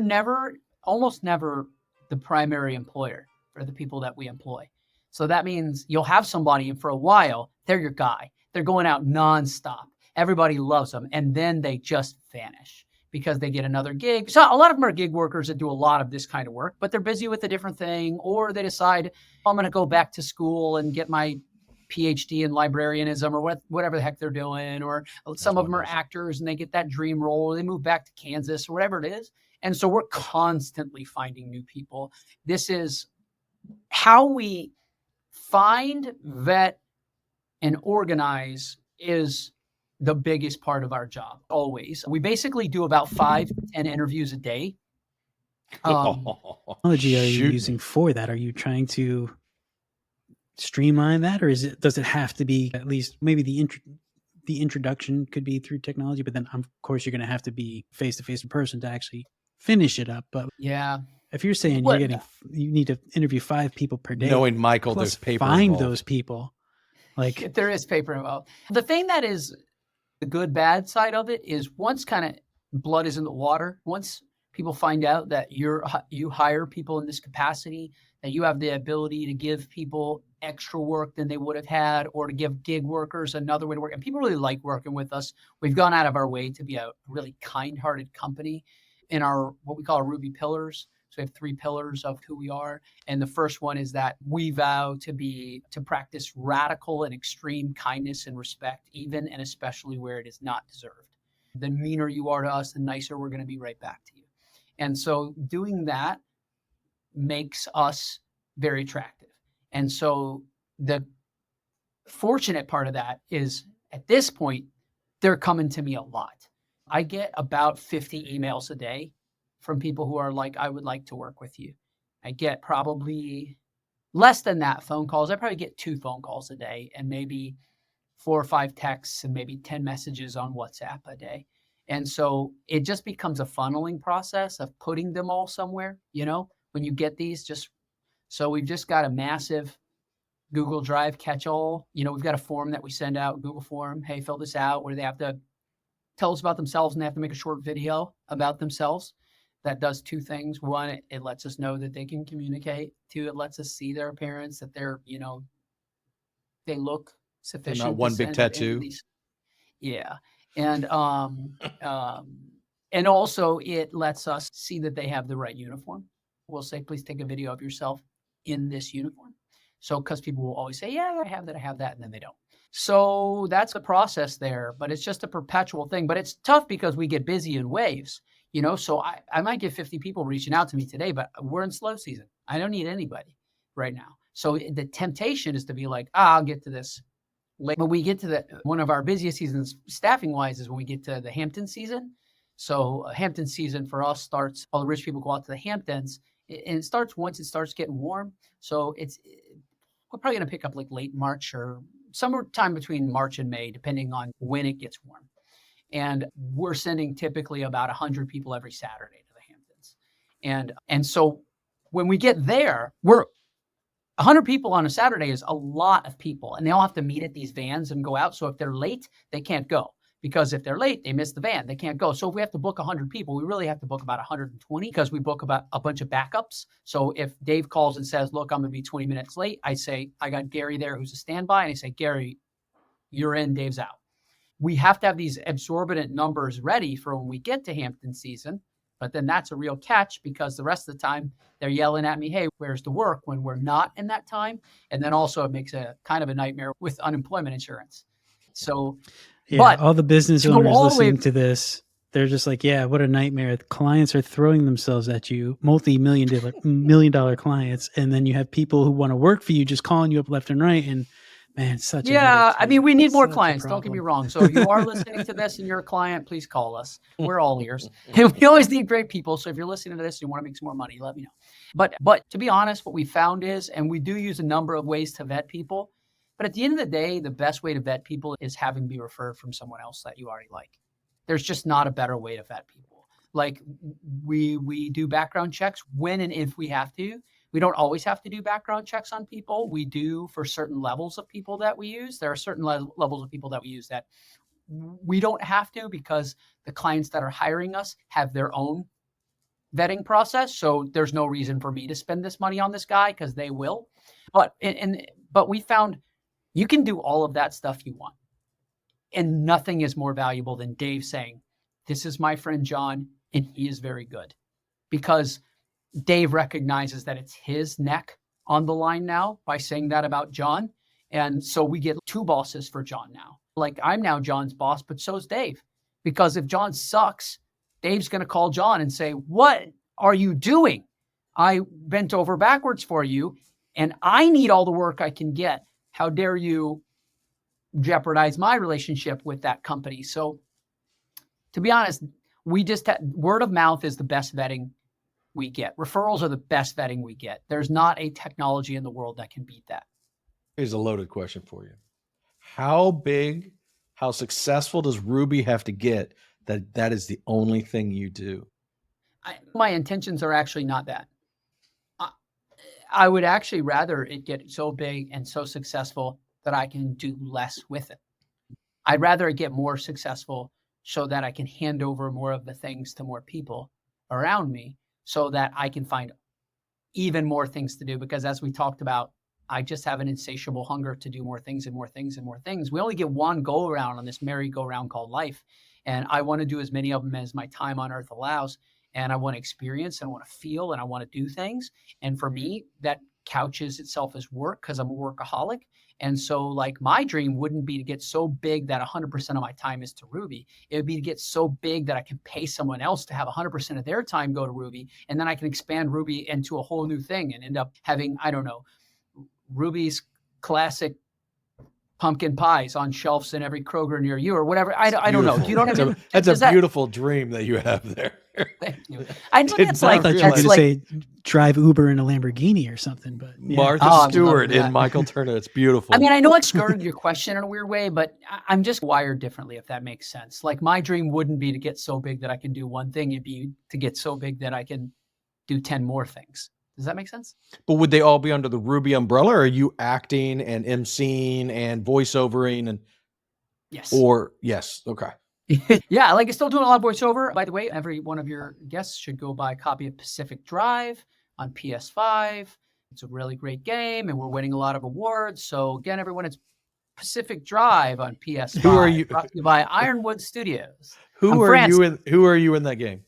almost never the primary employer for the people that we employ. So that means you'll have somebody, and for a while, they're your guy. They're going out nonstop. Everybody loves them, and then they just vanish because they get another gig. So a lot of them are gig workers that do a lot of this kind of work, but they're busy with a different thing, or they decide, I'm going to go back to school and get my PhD in librarianism or whatever the heck they're doing. Or some of them are actors and they get that dream role, or they move back to Kansas or whatever it is. And so we're constantly finding new people. This is how we find, vet, and organize is the biggest part of our job. Always. We basically do about 5 to 10 interviews a day. Technology are you using for that? Are you trying to streamline that, or does it have to be, at least maybe the introduction could be through technology, but then of course you're going to have to be face to face in person to actually finish it up. But yeah, if you're saying you need to interview 5 people per day, knowing Michael, plus there's paper find involved. those people. Like, there is paper involved. The thing that is the good, bad side of it is once kind of blood is in the water, once people find out that you hire people in this capacity, that you have the ability to give people extra work than they would have had, or to give gig workers another way to work. And people really like working with us. We've gone out of our way to be a really kind-hearted company in our, what we call our Ruby pillars. So we have 3 pillars of who we are. And the first one is that we vow to practice radical and extreme kindness and respect, even and especially where it is not deserved. The meaner you are to us, the nicer we're going to be right back to you. And so doing that makes us very attractive. And so the fortunate part of that is, at this point, they're coming to me a lot. I get about 50 emails a day from people who are like, I would like to work with you. I get probably less than that phone calls. I probably get 2 phone calls a day, and maybe 4 or 5 texts, and maybe 10 messages on WhatsApp a day. And so it just becomes a funneling process of putting them all somewhere, when you get these. So we've just got a massive Google Drive catch-all. We've got a form that we send out, Google form. Hey, fill this out, where they have to tell us about themselves, and they have to make a short video about themselves. That does 2 things. 1, it lets us know that they can communicate. 2, it lets us see their appearance, that they're, they look sufficient. They're not one big tattoo. Yeah. And also it lets us see that they have the right uniform. We'll say, please take a video of yourself in this uniform. So, because people will always say, yeah, I have that, and then they don't. So that's a process there, but it's just a perpetual thing. But it's tough because we get busy in waves, so I might get 50 people reaching out to me today, but we're in slow season. I don't need anybody right now. So the temptation is to be like, I'll get to this later. But we get to one of our busiest seasons staffing wise is when we get to the Hampton season. So Hampton season for us starts, all the rich people go out to the Hamptons, and it starts once it starts getting warm. So we're probably going to pick up like late March or somewhere time between March and May, depending on when it gets warm. And we're sending typically about 100 people every Saturday to the Hamptons. And so when we get there, 100 people on a Saturday is a lot of people, and they all have to meet at these vans and go out. So if they're late, they can't go, because if they're late, they miss the van. They can't go. So if we have to book 100 people, we really have to book about 120, because we book about a bunch of backups. So if Dave calls and says, look, I'm going to be 20 minutes late, I say, I got Gary there who's a standby. And I say, Gary, you're in, Dave's out. We have to have these exorbitant numbers ready for when we get to Hampton season. But then that's a real catch, because the rest of the time they're yelling at me, hey, where's the work, when we're not in that time. And then also it makes a kind of a nightmare with unemployment insurance. So, yeah, but all the business to go owners all the listening way- to this, they're just like, yeah, what a nightmare. The clients are throwing themselves at you, multi-million dollar clients. And then you have people who want to work for you just calling you up left and right. And man, it's such a Yeah, headache, I mean, we need more such a clients. Don't get me problem. wrong. So if you are listening to this and you're a client, please call us. We're all ears. And we always need great people. So if you're listening to this and you want to make some more money, let me know. But to be honest, what we found is, and we do use a number of ways to vet people, but at the end of the day, the best way to vet people is having be referred from someone else that you already like. There's just not a better way to vet people. Like we do background checks when and if we have to. We don't always have to do background checks on people. We do for certain levels of people that we use. There are certain levels of people that we use that we don't have to, because the clients that are hiring us have their own vetting process. So there's no reason for me to spend this money on this guy, because they will. But we found you can do all of that stuff you want. And nothing is more valuable than Dave saying, this is my friend John, and he is very good. Because Dave recognizes that it's his neck on the line now by saying that about John. And so we get two bosses for John now. Like, I'm now John's boss, but so's Dave. Because if John sucks, Dave's going to call John and say, what are you doing? I bent over backwards for you, and I need all the work I can get. How dare you jeopardize my relationship with that company? So to be honest, we just word of mouth is the best vetting we get. Referrals are the best vetting we get. There's not a technology in the world that can beat that. Here's a loaded question for you. How big, how successful does Ruby have to get that is the only thing you do? My intentions are actually not that. I would actually rather it get so big and so successful that I can do less with it. I'd rather it get more successful so that I can hand over more of the things to more people around me, so that I can find even more things to do. Because as we talked about, I just have an insatiable hunger to do more things and more things and more things. We only get one go around on this merry-go-round called life. And I want to do as many of them as my time on earth allows. And I want to experience, and I want to feel, and I want to do things. And for me, that couches itself as work, because I'm a workaholic. And so, like, my dream wouldn't be to get so big that 100% of my time is to Ruby. It would be to get so big that I can pay someone else to have 100% of their time go to Ruby. And then I can expand Ruby into a whole new thing and end up having, I don't know, Ruby's classic pumpkin pies on shelves in every Kroger near you, or whatever. I don't know. Do you know what I mean? That's a beautiful dream that you have there. Thank you. I think it's I like, thought you were going to say drive Uber in a Lamborghini or something, but yeah. Martha Stewart in Michael Turner. It's beautiful. I mean, I know it skirted your question in a weird way, but I'm just wired differently, if that makes sense. Like, my dream wouldn't be to get so big that I can do one thing. It'd be to get so big that I can do 10 more things. Does that make sense? But would they all be under the Ruby umbrella, or are you acting and emceeing and voiceovering and? Yes. Yes. Okay. Yeah, like, I'm still doing a lot of voiceover. By the way, every one of your guests should go buy a copy of Pacific Drive on PS5. It's a really great game, and we're winning a lot of awards. So again, everyone, it's Pacific Drive on PS5. Who are you? Brought to you by Ironwood Studios. Who are you in that game?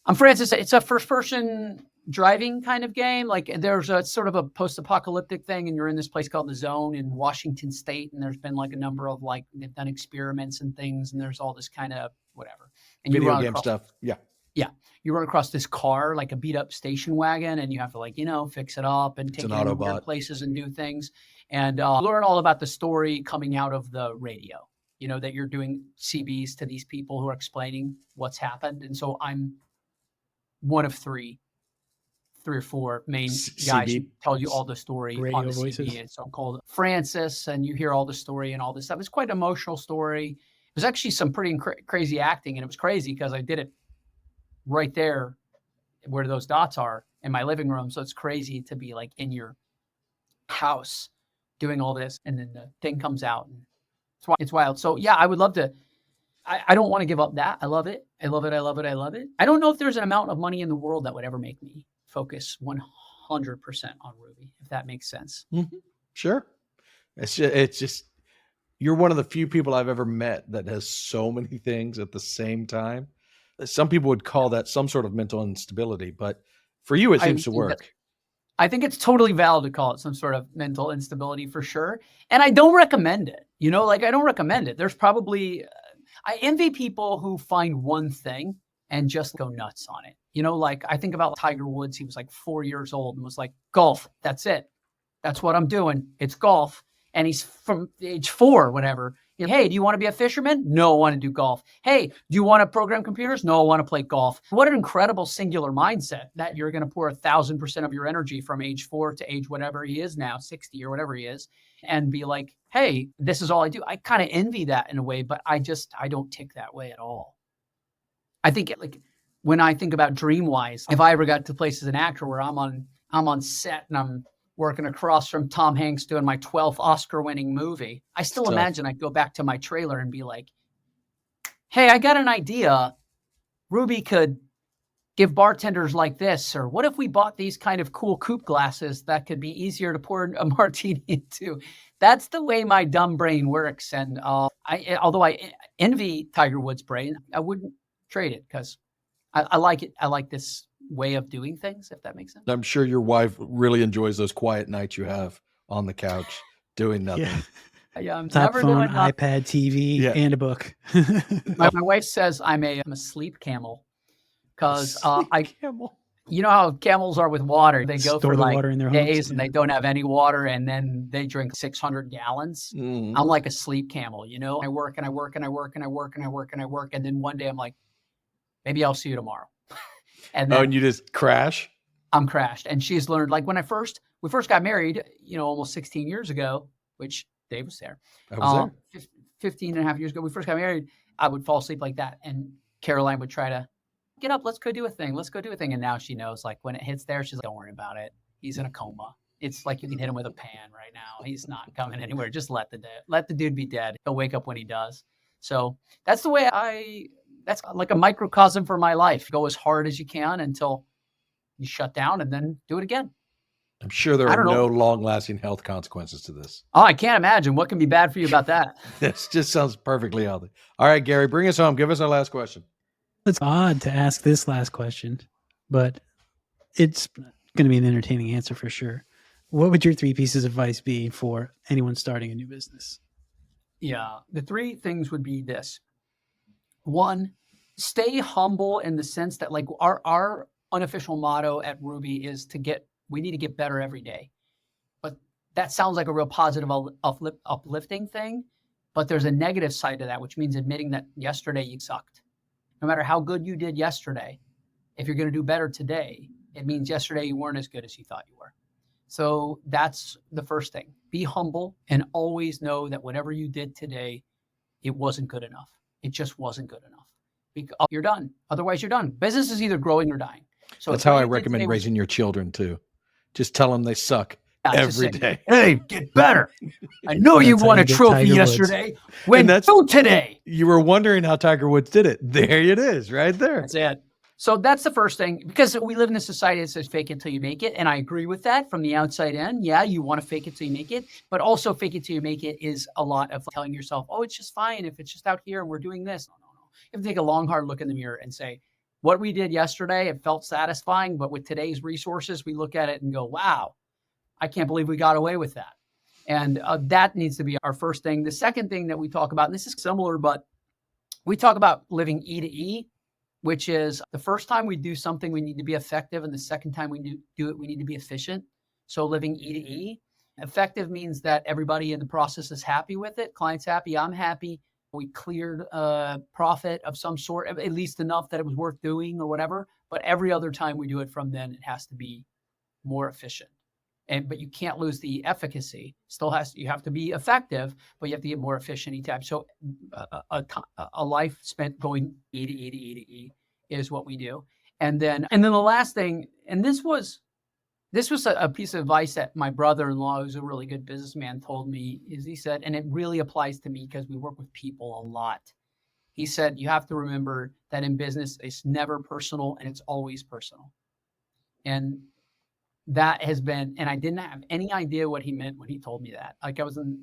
I'm Francis. It's a first-person driving kind of game. Like, there's a sort of a post-apocalyptic thing, and you're in this place called the Zone in Washington State, and there's been like a number of, like, they've done experiments and things, and there's all this kind of whatever. And video game stuff. Yeah. Yeah. You run across this car, like a beat-up station wagon, and you have to, like, fix it up and take it to weird places and do things, and learn all about the story coming out of the radio. That you're doing CBs to these people who are explaining what's happened. And so I'm one of three or four main guys who tell you all the story Radio on the voices. CB. And so I'm called Francis, and you hear all the story and all this stuff. It's quite an emotional story. was actually some pretty crazy acting, and it was crazy because I did it right there where those dots are in my living room. So it's crazy to be like in your house doing all this, and then the thing comes out, and it's wild. So yeah, I would love to. I don't want to give up that. I love it. I love it. I love it. I love it. I don't know if there's an amount of money in the world that would ever make me focus 100% on Ruby, if that makes sense. Mm-hmm. Sure. It's just, you're one of the few people I've ever met that has so many things at the same time. Some people would call that some sort of mental instability, but for you, it seems to work. I think it's totally valid to call it some sort of mental instability for sure. And I don't recommend it. I don't recommend it. There's probably, I envy people who find one thing and just go nuts on it. I think about Tiger Woods. He was like 4 years old and was like, golf, that's it. That's what I'm doing. It's golf. And he's from age 4, whatever. Hey, do you want to be a fisherman? No, I want to do golf. Hey, do you want to program computers? No, I want to play golf. What an incredible singular mindset that you're going to pour 1,000% of your energy from age 4 to age whatever he is now, 60 or whatever he is, and be like, hey, this is all I do. I kind of envy that in a way, but I don't tick that way at all. I think when I think about dream-wise, if I ever got to place as an actor where I'm on set and I'm working across from Tom Hanks doing my 12th Oscar-winning movie, I still imagine I'd go back to my trailer and be like, hey, I got an idea. Ruby could give bartenders like this, or what if we bought these kind of cool coupe glasses that could be easier to pour a martini into? That's the way my dumb brain works. And although I envy Tiger Woods' brain, I wouldn't trade it because I like it. I like this way of doing things, if that makes sense. I'm sure your wife really enjoys those quiet nights you have on the couch doing nothing. Yeah, I'm Top never phone, doing nothing. iPad, TV, and a book. My wife says I'm a sleep camel because camel. You know how camels are with water. They go Store for the like water in their days homes, and they don't have any water, and then they drink 600 gallons. Mm. I'm like a sleep camel, I work and I work and I work and I work and I work and I work, and then one day I'm like, maybe I'll see you tomorrow. And then and you just crash? I'm crashed. And she's learned, like when we first got married, almost 16 years ago, which Dave was there. I was there. 15 and a half years ago, we first got married, I would fall asleep like that. And Caroline would try to get up, let's go do a thing. Let's go do a thing. And now she knows, like when it hits there, she's like, don't worry about it. He's in a coma. It's like you can hit him with a pan right now. He's not coming anywhere. Just let the dude be dead. He'll wake up when he does. So that's the way that's like a microcosm for my life. Go as hard as you can until you shut down and then do it again. I'm sure there are no long-lasting health consequences to this. Oh, I can't imagine. What can be bad for you about that? This just sounds perfectly healthy. All right, Gary, bring us home. Give us our last question. It's odd to ask this last question, but it's going to be an entertaining answer for sure. What would your 3 pieces of advice be for anyone starting a new business? Yeah, the 3 things would be this. 1, stay humble in the sense that like our unofficial motto at Ruby is we need to get better every day. But that sounds like a real positive uplifting thing, but there's a negative side to that, which means admitting that yesterday you sucked. No matter how good you did yesterday, if you're going to do better today, it means yesterday you weren't as good as you thought you were. So that's the first thing. Be humble and always know that whatever you did today, it wasn't good enough. It just wasn't good enough. You're done. Otherwise, you're done. Business is either growing or dying. So that's how I recommend raising your children too. Just tell them they suck every day. Hey, get better. I know you won a trophy yesterday. Do today. You were wondering how Tiger Woods did it. There it is, right there. That's it. So that's the first thing, because we live in a society that says fake it till you make it. And I agree with that from the outside in. Yeah, you want to fake it till you make it, but also fake it till you make it is a lot of telling yourself, oh, it's just fine if it's just out here and we're doing this. No. You have to take a long, hard look in the mirror and say, what we did yesterday, it felt satisfying, but with today's resources, we look at it and go, wow, I can't believe we got away with that. And that needs to be our first thing. The second thing that we talk about, and this is similar, but we talk about living E to E, which is the first time we do something, we need to be effective. And the second time we do it, we need to be efficient. So living E to E. Effective means that everybody in the process is happy with it. Client's happy, I'm happy. We cleared a profit of some sort, at least enough that it was worth doing or whatever. But every other time we do it from then, it has to be more efficient. but you can't lose the efficacy. You have to be effective, but you have to get more efficient each time. So a life spent going E to E to E to E is what we do. And then the last thing, and this was a piece of advice that my brother-in-law, who's a really good businessman, told me, is he said, and it really applies to me because we work with people a lot. He said, you have to remember that in business, it's never personal and it's always personal. And that has been, and I didn't have any idea what he meant when he told me that. Like, I was in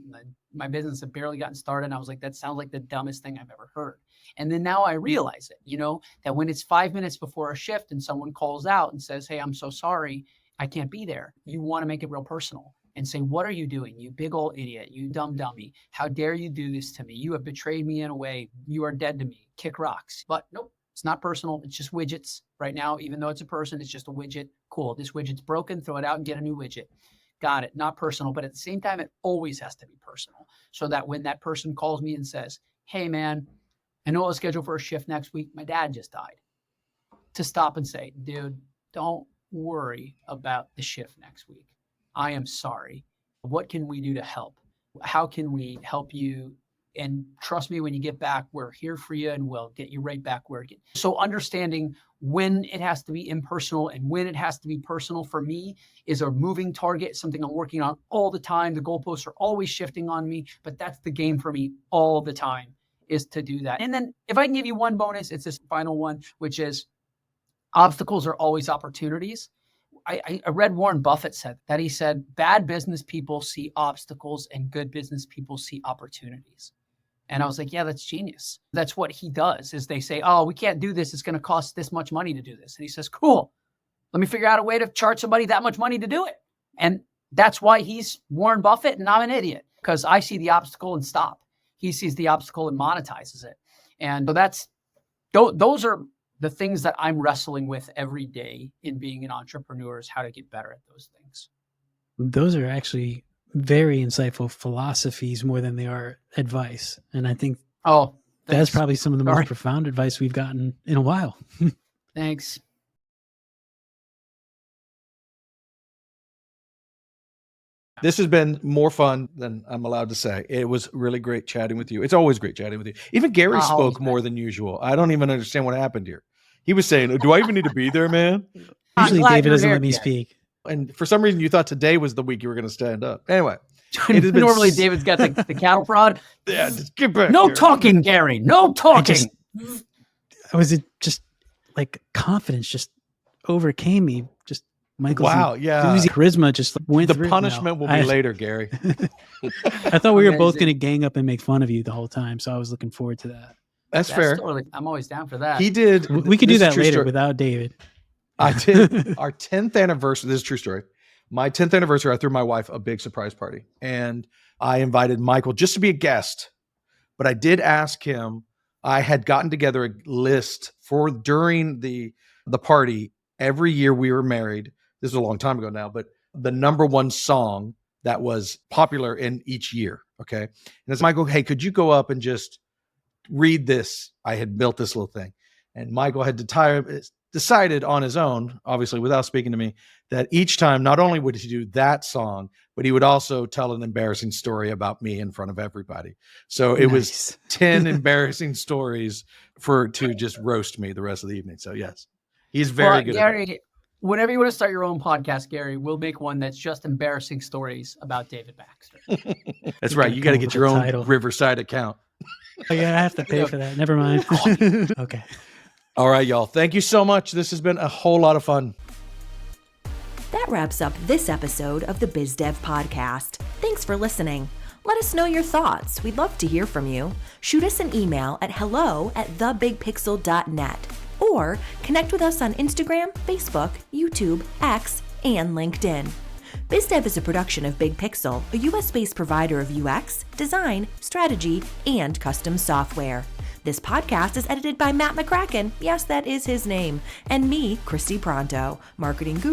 my business had barely gotten started, and I was like, that sounds like the dumbest thing I've ever heard. And then now I realize it, that when it's 5 minutes before a shift and someone calls out and says, hey, I'm so sorry, I can't be there. You want to make it real personal and say, what are you doing? You big old idiot, you dumb dummy. How dare you do this to me? You have betrayed me in a way. You are dead to me. Kick rocks. But nope, it's not personal. It's just widgets right now. Even though it's a person, it's just a widget. Cool. This widget's broken. Throw it out and get a new widget. Got it. Not personal. But at the same time, it always has to be personal. So that when that person calls me and says, hey, man, I know I was scheduled for a shift next week. My dad just died. To stop and say, dude, don't worry about the shift next week. I am sorry. What can we do to help? How can we help you? And trust me, when you get back, we're here for you and we'll get you right back where it gets. So understanding when it has to be impersonal and when it has to be personal for me is a moving target, something I'm working on all the time. The goalposts are always shifting on me, but that's the game for me all the time, is to do that. And then if I can give you one bonus, it's this final one, which is obstacles are always opportunities. I read Warren Buffett said that. He said, bad business people see obstacles and good business people see opportunities. And I was like, yeah, that's genius. That's what he does, is they say, oh, we can't do this. It's going to cost this much money to do this. And he says, cool. Let me figure out a way to charge somebody that much money to do it. And that's why he's Warren Buffett and I'm an idiot, because I see the obstacle and stop. He sees the obstacle and monetizes it. And so those are the things that I'm wrestling with every day in being an entrepreneur, is how to get better at those things. Those are actually very insightful philosophies more than they are advice. And I think that's probably some of the most profound advice we've gotten in a while. Thanks. This has been more fun than I'm allowed to say. It was really great chatting with you. It's always great chatting with you. Even Gary spoke more than usual. I don't even understand what happened here. He was saying, do I even need to be there, man? Usually David doesn't let me speak. And for some reason, you thought today was the week you were going to stand up. Anyway. Normally, David's got the cattle prod. Yeah, just get back. No talking, Gary. No talking. I was just like confidence just overcame me. Just Michael's charisma just went through. The punishment will be later, Gary. I thought we were both going to gang up and make fun of you the whole time, so I was looking forward to that. That's fair. I'm always down for that. He did. We could do that later without David. I did. Our 10th anniversary. This is a true story. My 10th anniversary, I threw my wife a big surprise party, and I invited Michael just to be a guest. But I did ask him. I had gotten together a list for during the party. Every year we were married. This is a long time ago now, but the number one song that was popular in each year. Okay. And it's Michael, hey, could you go up and just read this? I had built this little thing, and Michael had decided on his own, obviously without speaking to me, that each time, not only would he do that song, but he would also tell an embarrassing story about me in front of everybody. So it was 10 embarrassing stories to just roast me the rest of the evening. So yes, he's very good. Gary, whenever you want to start your own podcast, Gary, we'll make one that's just embarrassing stories about David Baxter. That's right. You got to get your own Riverside account. Oh, yeah, I have to pay for that. Never mind. Okay. All right, y'all. Thank you so much. This has been a whole lot of fun. That wraps up this episode of the BizDev Podcast. Thanks for listening. Let us know your thoughts. We'd love to hear from you. Shoot us an email at hello@thebigpixel.net or connect with us on Instagram, Facebook, YouTube, X, and LinkedIn. BizDev is a production of Big Pixel, a US-based provider of UX, design, strategy, and custom software. This podcast is edited by Matt McCracken, yes, that is his name, and me, Christy Pronto, marketing guru